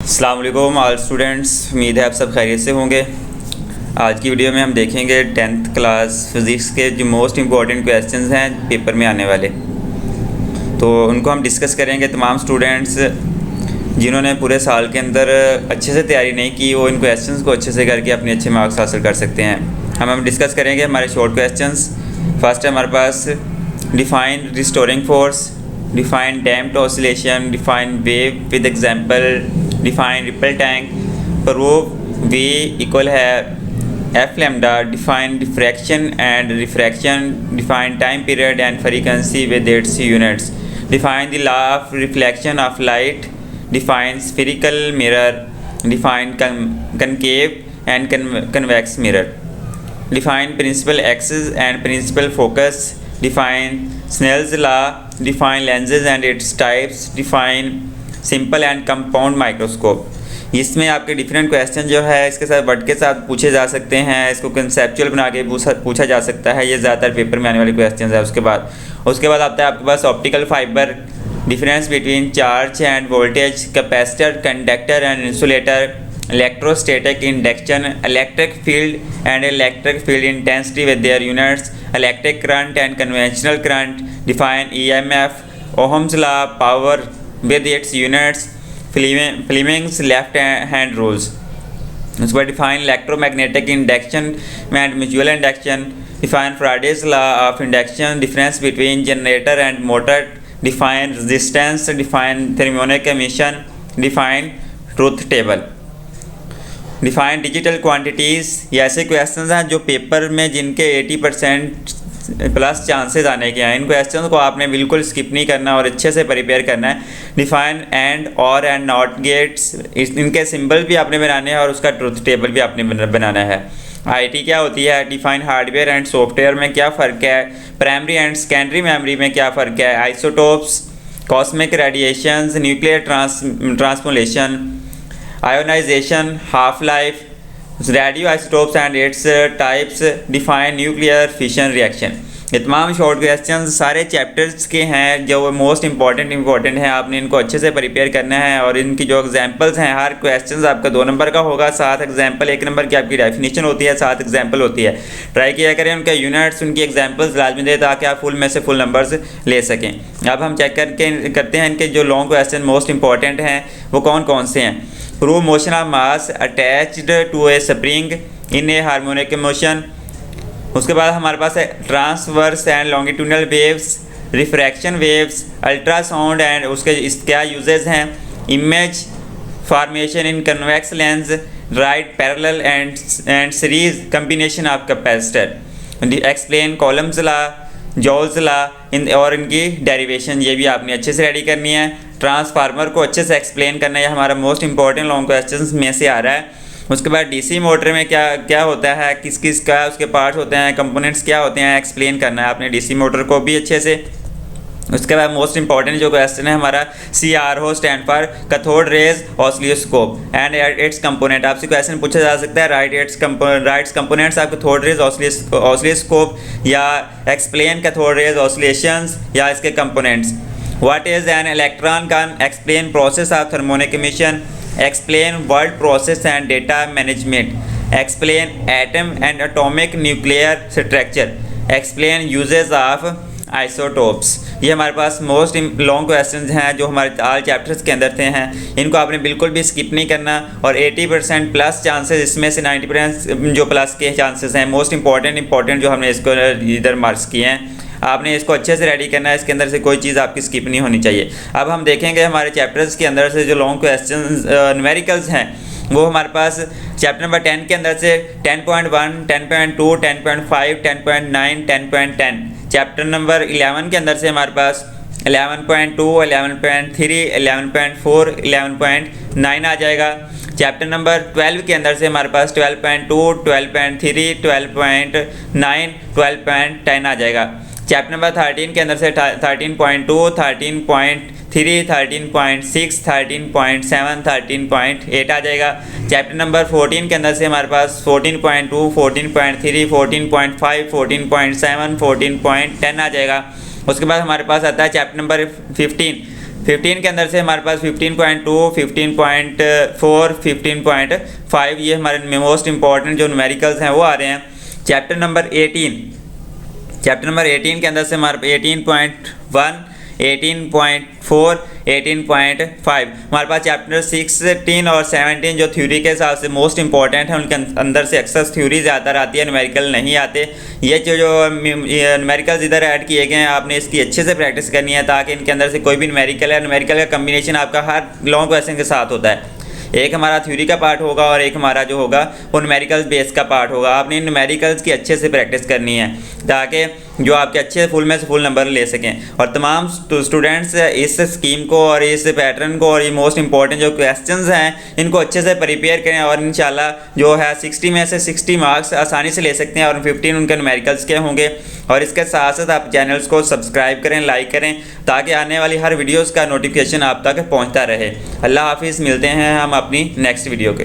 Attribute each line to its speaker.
Speaker 1: अस्सलाम वालेकुम all students, उम्मीद है आप सब खैरियत से होंगे। आज की वीडियो में हम देखेंगे 10th क्लास फिज़िक्स के जो मोस्ट इम्पॉर्टेंट क्वेश्चंस हैं पेपर में आने वाले, तो उनको हम डिस्कस करेंगे। तमाम स्टूडेंट्स जिन्होंने पूरे साल के अंदर अच्छे से तैयारी नहीं की, वो इन क्वेश्चंस को अच्छे से करके अपने अच्छे मार्क्स हासिल कर सकते हैं। हम डिस्कस करेंगे हमारे शॉर्ट क्वेश्चंस। फर्स्ट है हमारे पास define restoring force, define damped oscillation, define wave with example, define ripple tank, prove V equal है F lambda, define diffraction and refraction, define time period and frequency with its units, define the law of reflection of light, define spherical mirror, define concave and convex mirror, define principal axis and principal focus, define Snell's law, define lenses and its types, define simple and compound microscope। इसमें आपके different question जो है इसके साथ word के साथ पूछे जा सकते हैं, इसको कंसेप्चुअल बना के पूछा जा सकता है। ये ज़्यादातर पेपर में आने वाले क्वेश्चन है। उसके बाद आता है आपके पास optical fibre, difference between charge and voltage, capacitor, conductor and insulator, electrostatic induction, electric field and electric field intensity with their units, electric current and conventional current, define EMF, Ohm's law, power with its units, Fleming's left hand rules। उसके बाद define electromagnetic induction and mutual induction, define Faraday's law of induction, difference between generator and motor, define resistance, define thermonic emission, define truth table, define digital quantities. ये ऐसे questions हैं जो paper में जिनके 80% plus chances आने के हैं। इन questions को आपने बिल्कुल स्किप नहीं करना और अच्छे से प्रिपेयर करना है। डिफाइन एंड और एंड नॉट गेट्स, इनके सिंबल भी आपने बनाने हैं और उसका ट्रुथ टेबल भी आपने बनाना है। आईटी क्या होती है, डिफाइन हार्डवेयर एंड सॉफ्टवेयर में क्या फ़र्क है, प्राइमरी एंड सेकेंडरी मेमोरी में क्या फ़र्क है, isotopes, cosmic radiations, nuclear transmutation, ionisation, half life, radio isotopes and its types, define nuclear fission reaction. ये तमाम शॉर्ट क्वेश्चन सारे चैप्टर्स के हैं जो मोस्ट इंपॉर्टेंट हैं। आपने इनको अच्छे से प्रिपेयर करना है और इनकी जो एग्जांपल्स हैं, हर क्वेश्चन आपका 2 नंबर का होगा, 7 एग्जांपल, 1 नंबर की आपकी डेफिनेशन होती है, 7 एग्जांपल होती है। ट्राई किया करें उनके यूनिट्स, उनकी एग्जांपल्स लाजमी दे ताकि आप फुल में से फुल नंबर्स ले सकें। अब हम चेक करते हैं इनके जो लॉन्ग क्वेश्चन मोस्ट इंपॉर्टेंट हैं वो कौन कौन से हैं। Prove motion of mass attached to a spring in a harmonic motion. उसके बाद हमारे पास है transverse and longitudinal waves, refraction waves, ultrasound and उसके क्या यूजेस हैं, image formation in convex lens, right parallel and series combination of capacitor, explain Coulomb's law, Joule's law और इनकी डेरिवेशन। ये भी आपने अच्छे से रेडी करनी है। ट्रांसफार्मर को अच्छे से एक्सप्लेन करना है, हमारा मोस्ट इंपॉर्टेंट लॉन्ग क्वेश्चंस में से आ रहा है। उसके बाद डीसी मोटर में क्या होता है, किस का उसके पार्ट्स होते हैं, कंपोनेंट्स क्या होते हैं, एक्सप्लेन करना है आपने डीसी मोटर को भी अच्छे से। उसके बाद मोस्ट इंपॉर्टेंट जो क्वेश्चन है हमारा CRO stand for cathode rays oscilloscope and it's component. आपसे क्वेश्चन पूछा जा सकता है rights components of cathode rays oscilloscope या एक्सप्लेन कैथोड रेज ऑसिलेशंस या इसके components. What is an electron can explain process of thermionic emission, explain word process and data management, explain atom and atomic nuclear structure, explain uses of isotopes. ये हमारे पास most long questions हैं जो हमारे all chapters के अंदर से हैं। इनको आपने बिल्कुल भी स्किप नहीं करना और 80% प्लस चांसेस, इसमें से 90% जो प्लस के चांसेस हैं मोस्ट इंपॉर्टेंट जो हमने इसको इधर मार्क्स किए हैं, आपने इसको अच्छे से रेडी करना है। इसके अंदर से कोई चीज़ आपकी स्किप नहीं होनी चाहिए। अब हम देखेंगे हमारे चैप्टर्स के अंदर से जो लॉन्ग क्वेश्चन न्यूमेरिकल्स हैं वो हमारे पास चैप्टर नंबर 10 के अंदर से 10.1, 10.2, 10.5, 10.9, 10.10। चैप्टर नंबर 11 के अंदर से हमारे पास 11.2, 11.3, 11.4, 11.9 आ जाएगा। चैप्टर नंबर 12 के अंदर से हमारे पास 12.2, 12.3, 12.9, 12.10 आ जाएगा। चैप्टर नंबर 13 के अंदर से 13.2, 13.3, 13.6, 13.7, 13.8 आ जाएगा। चैप्टर नंबर 14 के अंदर से हमारे पास 14.2, 14.3, 14.5, 14.7, 14.10 आ जाएगा। उसके बाद हमारे पास आता है चैप्टर नंबर 15 15 के अंदर से हमारे पास 15.2, 15.4, 15.5 ये हमारे मोस्ट इंपॉर्टेंट जो न्यूमेरिकल्स हैं वो आ रहे हैं। चैप्टर नंबर 18 के अंदर से हमारे 18.1, 18.4, 18.5 हमारे पास चैप्टर 16 और 17 जो थ्योरी के हिसाब से मोस्ट इंपॉर्टेंट है, उनके अंदर से अक्सर थ्योरी ज़्यादा आती है, न्यूमेरिकल नहीं आते। ये जो न्यूमेरिकल्स इधर ऐड किए गए हैं, आपने इसकी अच्छे से प्रैक्टिस करनी है ताकि इनके अंदर से कोई भी न्यूमेरिकल का कम्बिनेशन आपका हर लॉन्ग क्वेश्चन के साथ होता है। एक हमारा थ्योरी का पार्ट होगा और एक हमारा जो होगा वो न्यूमेरिकल्स बेस का पार्ट होगा। आपने न्यूमेरिकल्स की अच्छे से प्रैक्टिस करनी है ताकि जो आपके अच्छे फुल में से फुल नंबर ले सकें। और तमाम स्टूडेंट्स इस स्कीम को और इस पैटर्न को और ये मोस्ट इंपॉर्टेंट जो क्वेश्चंस हैं इनको अच्छे से प्रिपेयर करें और इंशाल्लाह जो है 60 में से 60 मार्क्स आसानी से ले सकते हैं और 15 उनके न्यूमेरिकल्स के होंगे। और इसके साथ साथ आप चैनल्स को सब्सक्राइब करें, लाइक करें ताकि आने वाली हर वीडियोज़ का नोटिफिकेशन आप तक पहुँचता रहे। अल्लाह हाफिज़, मिलते हैं हम अपनी नेक्स्ट वीडियो के।